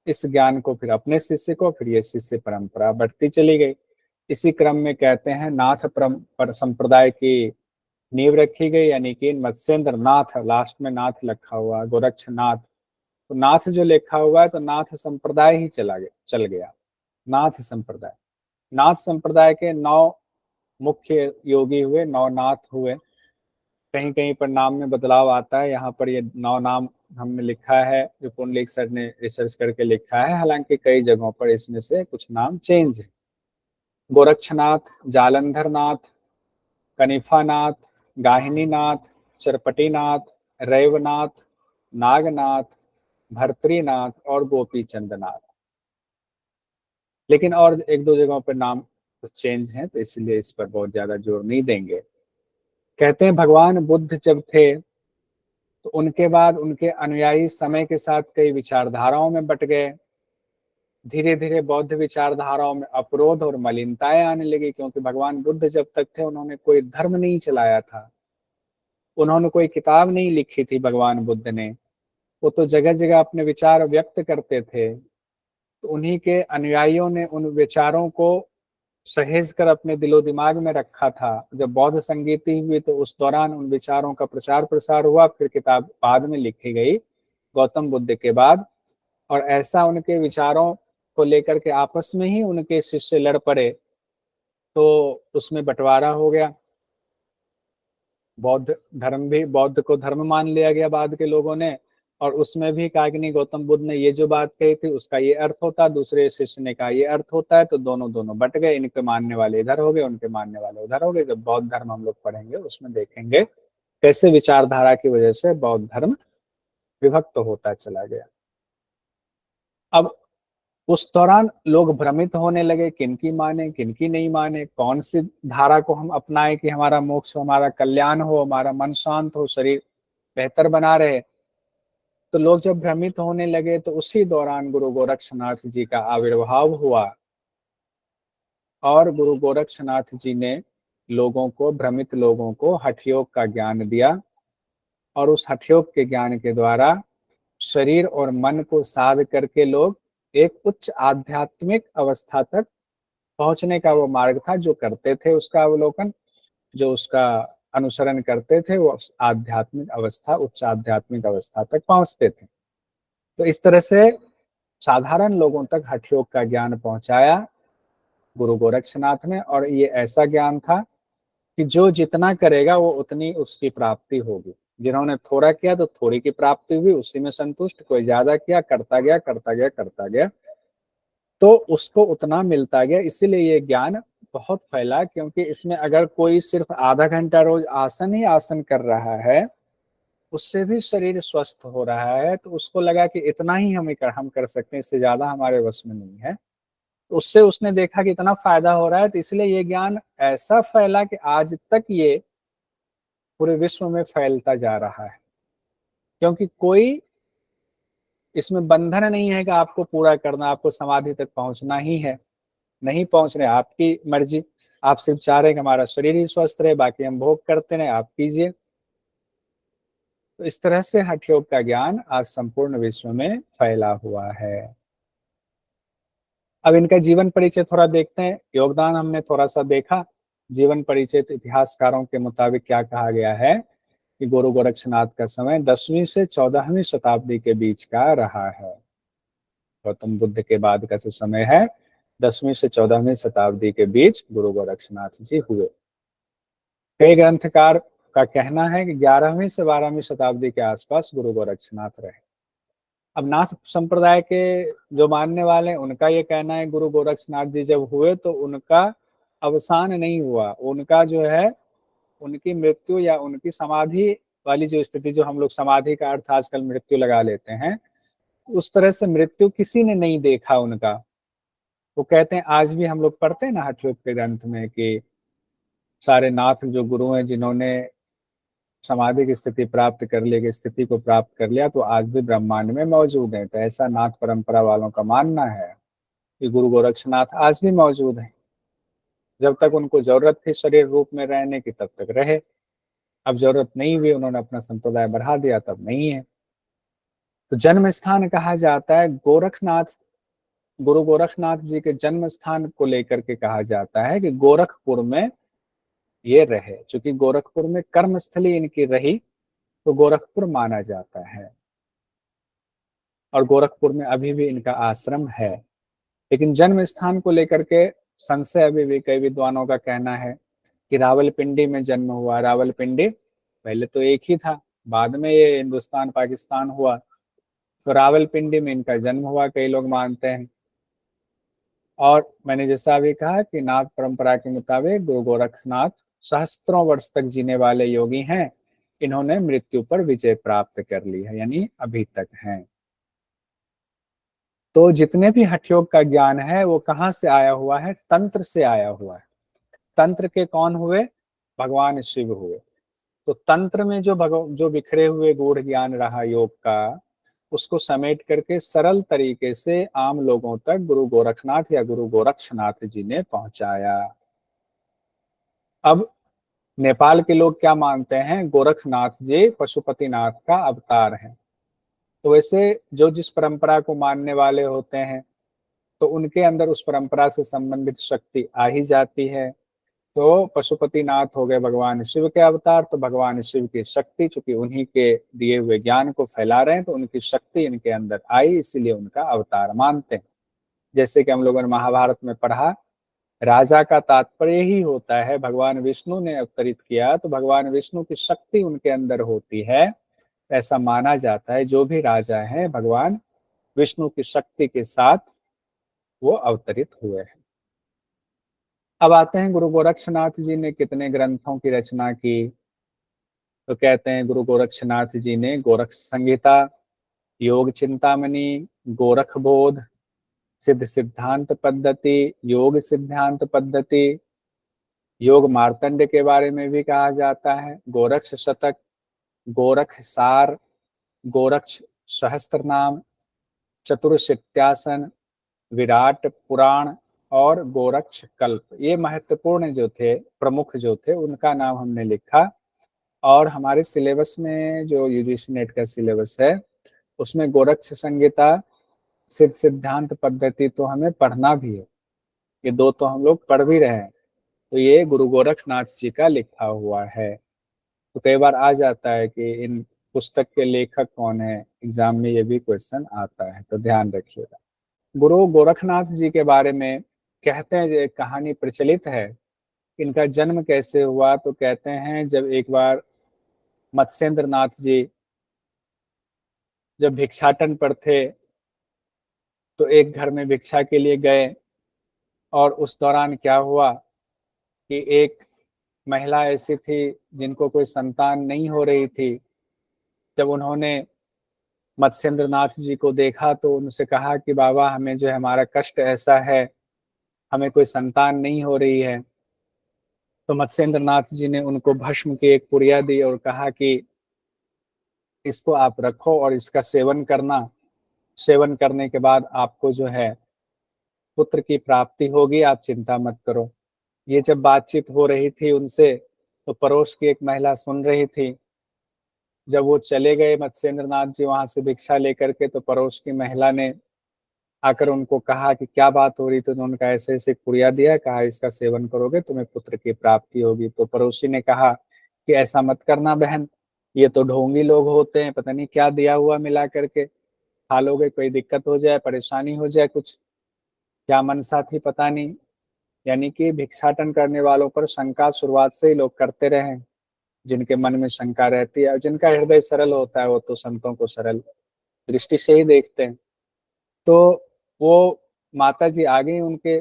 इस ज्ञान को फिर अपने शिष्य को, फिर ये शिष्य परंपरा बढ़ती चली गई। इसी क्रम में कहते हैं नाथ पर संप्रदाय की नींव रखी गई, यानी कि मत्स्येंद्र नाथ, लास्ट में नाथ लिखा हुआ, गोरक्षनाथ। तो नाथ जो लिखा हुआ है, तो नाथ संप्रदाय ही चल गया। नाथ संप्रदाय, नाथ संप्रदाय के 9 मुख्य योगी हुए, 9 नाथ हुए। कहीं कहीं पर नाम में बदलाव आता है, यहाँ पर ये 9 नाम हमने लिखा है, जो पुंडलिक सर ने रिसर्च करके लिखा है। हालांकि कई जगहों पर इसमें से कुछ नाम चेंज है। गोरक्षनाथ, जालंधरनाथ, कनिफानाथ, गाहिनीनाथ, चरपटीनाथ, रैवनाथ, नागनाथ, भर्तरीनाथ और गोपी चंद्रनाथ। लेकिन और एक दो जगहों पर नाम कुछ चेंज हैं, तो इसलिए इस पर बहुत ज्यादा जोर नहीं देंगे। कहते हैं भगवान बुद्ध जब थे, तो उनके बाद उनके अनुयायी समय के साथ कई विचारधाराओं में बट गए। धीरे धीरे बौद्ध विचारधाराओं में अपरोध और मलिनताएं आने लगी, क्योंकि भगवान बुद्ध जब तक थे, उन्होंने कोई धर्म नहीं चलाया था, उन्होंने कोई किताब नहीं लिखी थी। भगवान बुद्ध ने, वो तो जगह जगह अपने विचार व्यक्त करते थे। तो उन्हीं के अनुयायियों ने उन विचारों को सहेज कर अपने दिलो दिमाग में रखा था। जब बौद्ध संगीति हुई, तो उस दौरान उन विचारों का प्रचार प्रसार हुआ, फिर किताब बाद में लिखी गई गौतम बुद्ध के बाद। और ऐसा उनके विचारों को लेकर के आपस में ही उनके शिष्य लड़ पड़े, तो उसमें बंटवारा हो गया। बौद्ध धर्म भी, बौद्ध को धर्म मान लिया गया बाद के लोगों ने, और उसमें भी कहा कि नहीं, गौतम बुद्ध ने ये जो बात कही थी उसका ये अर्थ होता है, दूसरे शिष्य ने कहा ये अर्थ होता है, तो दोनों दोनों बट गए। इनके मानने वाले इधर हो गए, उनके मानने वाले उधर हो गए। जब बौद्ध धर्म हम लोग पढ़ेंगे, उसमें देखेंगे कैसे विचारधारा की वजह से बौद्ध धर्म विभक्त होता चला गया। अब उस दौरान लोग भ्रमित होने लगे, किनकी माने किनकी नहीं माने, कौन सी धारा को हम अपनाएं कि हमारा मोक्ष हो, हमारा कल्याण हो, हमारा मन शांत हो, शरीर बेहतर बना रहे। तो लोग जब भ्रमित होने लगे, तो उसी दौरान गुरु गोरक्षनाथ जी का आविर्भाव हुआ, और गुरु गोरक्षनाथ जी ने लोगों को, भ्रमित लोगों को हठ योग का ज्ञान दिया। और उस हठ योग के ज्ञान के द्वारा शरीर और मन को साध करके लोग एक उच्च आध्यात्मिक अवस्था तक पहुंचने का वो मार्ग था जो करते थे, उसका अवलोकन, जो उसका अनुसरण करते थे, वो आध्यात्मिक अवस्था, उच्च आध्यात्मिक अवस्था तक पहुंचते थे। तो इस तरह से साधारण लोगों तक हठ योग का ज्ञान पहुंचाया गुरु गोरक्षनाथ ने। और ये ऐसा ज्ञान था कि जो जितना करेगा वो उतनी उसकी प्राप्ति होगी। जिन्होंने थोड़ा किया तो थोड़ी की प्राप्ति हुई, उसी में संतुष्ट। कोई ज्यादा किया, करता गया करता गया करता गया, तो उसको उतना मिलता गया। इसीलिए ये ज्ञान बहुत फैला, क्योंकि इसमें अगर कोई सिर्फ आधा घंटा रोज आसन ही आसन कर रहा है, उससे भी शरीर स्वस्थ हो रहा है, तो उसको लगा कि इतना ही हम कर सकते हैं, इससे ज्यादा हमारे वश में नहीं है। तो उससे उसने देखा कि इतना फायदा हो रहा है, तो इसलिए ये ज्ञान ऐसा फैला कि आज तक ये पूरे विश्व में फैलता जा रहा है। क्योंकि कोई इसमें बंधन नहीं है कि आपको पूरा करना, आपको समाधि तक पहुंचना ही है। नहीं पहुंच रहे, आपकी मर्जी। आप सिर्फ चाह रहे हैं कि हमारा शरीर ही स्वस्थ रहे, बाकी हम भोग करते रहे, आप कीजिए। तो इस तरह से हठ योग का ज्ञान आज संपूर्ण विश्व में फैला हुआ है। अब इनका जीवन परिचय थोड़ा देखते हैं। योगदान हमने थोड़ा सा देखा। जीवन परिचय तो इतिहासकारों के मुताबिक क्या कहा गया है कि गुरु गोरक्षनाथ का समय 10वीं से 14वीं शताब्दी के बीच का रहा है। गौतम बुद्ध के बाद का जो समय है, 10वीं से 14वीं शताब्दी के बीच गुरु गोरक्षनाथ जी हुए। कई ग्रंथकार का कहना है कि 11वीं से 12वीं शताब्दी के आसपास गुरु गोरक्षनाथ रहे। अब नाथ संप्रदाय के जो मानने वाले हैं, उनका ये कहना है गुरु गोरक्षनाथ जी जब हुए तो उनका अवसान नहीं हुआ, उनका जो है उनकी मृत्यु या उनकी समाधि वाली जो स्थिति, जो हम लोग समाधि का अर्थ आजकल मृत्यु लगा लेते हैं, उस तरह से मृत्यु किसी ने नहीं देखा उनका। वो कहते हैं, आज भी हम लोग पढ़ते हैं ना हठ योग के ग्रंथ में कि सारे नाथ जो गुरु हैं जिन्होंने समाधि की स्थिति प्राप्त कर ली, स्थिति को प्राप्त कर लिया, तो आज भी ब्रह्मांड में मौजूद है। तो ऐसा नाथ परंपरा वालों का मानना है कि गुरु गोरक्षनाथ आज भी मौजूद है। जब तक उनको जरूरत थी शरीर रूप में रहने की, तब तक रहे। अब जरूरत नहीं हुई, उन्होंने अपना संप्रदाय बढ़ा दिया, तब नहीं है। तो जन्म स्थान कहा जाता है गोरखनाथ, गुरु गोरखनाथ जी के जन्म स्थान को लेकर के कहा जाता है कि गोरखपुर में ये रहे। चूंकि गोरखपुर में कर्मस्थली इनकी रही, तो गोरखपुर माना जाता है। और गोरखपुर में अभी भी इनका आश्रम है। लेकिन जन्म स्थान को लेकर के संशय अभी भी कई विद्वानों का कहना है कि रावलपिंडी में जन्म हुआ। रावलपिंडी पहले तो एक ही था, बाद में ये हिंदुस्तान पाकिस्तान हुआ, तो रावलपिंडी में इनका जन्म हुआ, कई लोग मानते हैं। और मैंने जैसा अभी कहा कि नाथ परंपरा के मुताबिक गुरु गोरखनाथ सहस्त्रों वर्ष तक जीने वाले योगी हैं। इन्होंने मृत्यु पर विजय प्राप्त कर ली है, यानी अभी तक हैं। तो जितने भी हठ योग का ज्ञान है वो कहाँ से आया हुआ है? तंत्र से आया हुआ है। तंत्र के कौन हुए? भगवान शिव हुए। तो तंत्र में जो बिखरे हुए गूढ़ ज्ञान रहा योग का, उसको समेट करके सरल तरीके से आम लोगों तक गुरु गोरखनाथ या गुरु गोरक्षनाथ जी ने पहुंचाया। अब नेपाल के लोग क्या मानते हैं? गोरखनाथ जी पशुपतिनाथ का अवतार है। तो वैसे जो जिस परंपरा को मानने वाले होते हैं, तो उनके अंदर उस परंपरा से संबंधित शक्ति आ ही जाती है। तो पशुपतिनाथ हो गए भगवान शिव के अवतार, तो भगवान शिव की शक्ति, चूंकि उन्हीं के दिए हुए ज्ञान को फैला रहे हैं, तो उनकी शक्ति इनके अंदर आई, इसीलिए उनका अवतार मानते हैं। जैसे कि हम लोगों ने महाभारत में पढ़ा, राजा का तात्पर्य ही होता है, भगवान विष्णु ने अवतरित किया तो भगवान विष्णु की शक्ति उनके अंदर होती है। ऐसा माना जाता है जो भी राजा हैं भगवान विष्णु की शक्ति के साथ वो अवतरित हुए हैं। अब आते हैं गुरु गोरक्षनाथ जी ने कितने ग्रंथों की रचना की। तो कहते हैं गुरु गोरक्षनाथ जी ने गोरख संहिता, योग चिंतामणि, गोरख बोध, सिद्ध सिद्धांत पद्धति, योग सिद्धांत पद्धति, योग मार्तंड के बारे में भी कहा जाता है, गोरक्ष शतक, गोरख सार, गोरक्ष सहस्त्र नाम, चतुर्शित्यासन, विराट पुराण और गोरक्ष कल्प। ये महत्वपूर्ण जो थे, प्रमुख जो थे, उनका नाम हमने लिखा। और हमारे सिलेबस में जो यूजीसी नेट का सिलेबस है, उसमें गोरक्ष संहिता, सिद्ध सिद्धांत पद्धति तो हमें पढ़ना भी है। ये दो तो हम लोग पढ़ भी रहे हैं। तो ये गुरु गोरखनाथ जी का लिखा हुआ है। तो कई बार आ जाता है कि इन पुस्तक के लेखक कौन है, एग्जाम में ये भी क्वेश्चन आता है, तो ध्यान रखिएगा। गुरु गोरखनाथ जी के बारे में कहते हैं, जो एक कहानी प्रचलित है, इनका जन्म कैसे हुआ। तो कहते हैं जब एक बार मत्स्येंद्र नाथ जी जब भिक्षाटन पर थे, तो एक घर में भिक्षा के लिए गए, और उस दौरान क्या हुआ कि एक महिला ऐसी थी जिनको कोई संतान नहीं हो रही थी। जब उन्होंने मत्स्येंद्र नाथ जी को देखा तो उनसे कहा कि बाबा, हमें जो है हमारा कष्ट ऐसा है हमें कोई संतान नहीं हो रही है। तो मत्स्येंद्र नाथ जी ने उनको भस्म की एक पुड़िया दी और कहा कि इसको आप रखो और इसका सेवन करना। सेवन करने के बाद आपको जो है पुत्र की प्राप्ति होगी, आप चिंता मत करो। ये जब बातचीत हो रही थी उनसे, तो पड़ोस की एक महिला सुन रही थी। जब वो चले गए मत्स्येंद्र नाथ जी वहां से भिक्षा लेकर के, तो पड़ोस की महिला ने आकर उनको कहा कि क्या बात हो रही, तो उन्होंने कहा ऐसे ऐसे पुड़िया दिया, कहा इसका सेवन करोगे तुम्हें पुत्र की प्राप्ति होगी। तो पड़ोसी ने कहा कि ऐसा मत करना बहन, ये तो ढोंगी लोग होते हैं, पता नहीं क्या दिया हुआ मिला करके खा लोगे, कोई दिक्कत हो जाए, परेशानी हो जाए, कुछ क्या मनसा थी पता नहीं। यानी कि भिक्षाटन करने वालों पर शंका शुरुआत से ही लोग करते रहे। जिनके मन में शंका रहती है और जिनका हृदय सरल होता है वो तो संतों को सरल दृष्टि से ही देखते हैं। तो वो माता जी आ गई, उनके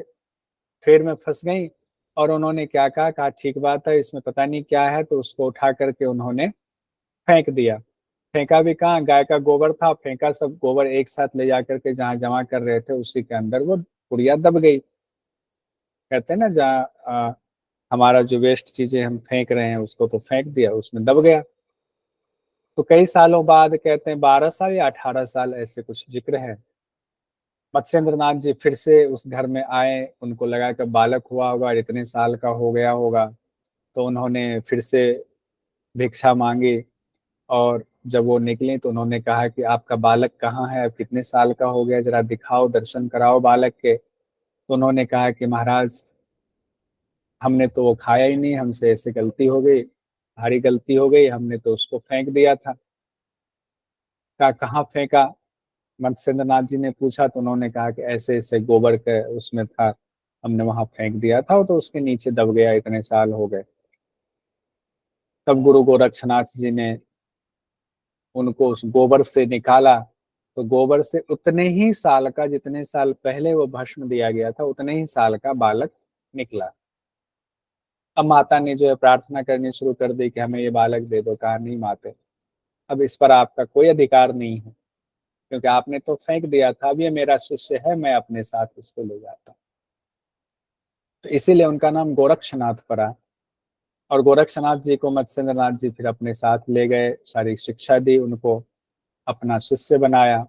फेर में फंस गई और उन्होंने क्या कहा, कहा ठीक बात है, इसमें पता नहीं क्या है, तो उसको उठा करके उन्होंने फेंक दिया। फेंका भी कहाँ, गाय का गोबर था, फेंका सब गोबर एक साथ ले जाकर के जहाँ जमा कर रहे थे उसी के अंदर वो पुड़िया दब गई। कहते हैं ना, जहाँ हमारा जो वेस्ट चीजें हम फेंक रहे हैं उसको तो फेंक दिया, उसमें दब गया। तो कई सालों बाद, कहते हैं 12 साल या 18 साल ऐसे कुछ जिक्र है, मत्स्येंद्र नाथ जी फिर से उस घर में आए। उनको लगा कि बालक हुआ होगा, इतने साल का हो गया होगा, तो उन्होंने फिर से भिक्षा मांगी। और जब वो निकले तो उन्होंने कहा कि आपका बालक कहाँ है, अब कितने साल का हो गया, जरा दिखाओ, दर्शन कराओ बालक के। तो उन्होंने कहा कि महाराज, हमने तो वो खाया ही नहीं, हमसे ऐसे गलती हो गई, भारी गलती हो गई, हमने तो उसको फेंक दिया था। कहा कहाँ फेंका, मत्स्येंद्र नाथ जी ने पूछा। तो उन्होंने कहा कि ऐसे ऐसे गोबर के उसमें था, हमने वहां फेंक दिया था, तो उसके नीचे दब गया, इतने साल हो गए। तब गुरु गोरक्षनाथ जी ने उनको उस गोबर से निकाला। तो गोबर से उतने ही साल का, जितने साल पहले वो भस्म दिया गया था, उतने ही साल का बालक निकला। अब माता ने जो है प्रार्थना करनी शुरू कर दी कि हमें ये बालक दे दो। कहा नहीं माते, अब इस पर आपका कोई अधिकार नहीं है, क्योंकि आपने तो फेंक दिया था, अब ये मेरा शिष्य है, मैं अपने साथ इसको ले जाता हूँ। तो इसीलिए उनका नाम गोरक्षनाथ पड़ा। और गोरक्षनाथ जी को मत्स्येंद्र नाथ जी फिर अपने साथ ले गए, सारी शिक्षा दी उनको, अपना शिष्य बनाया।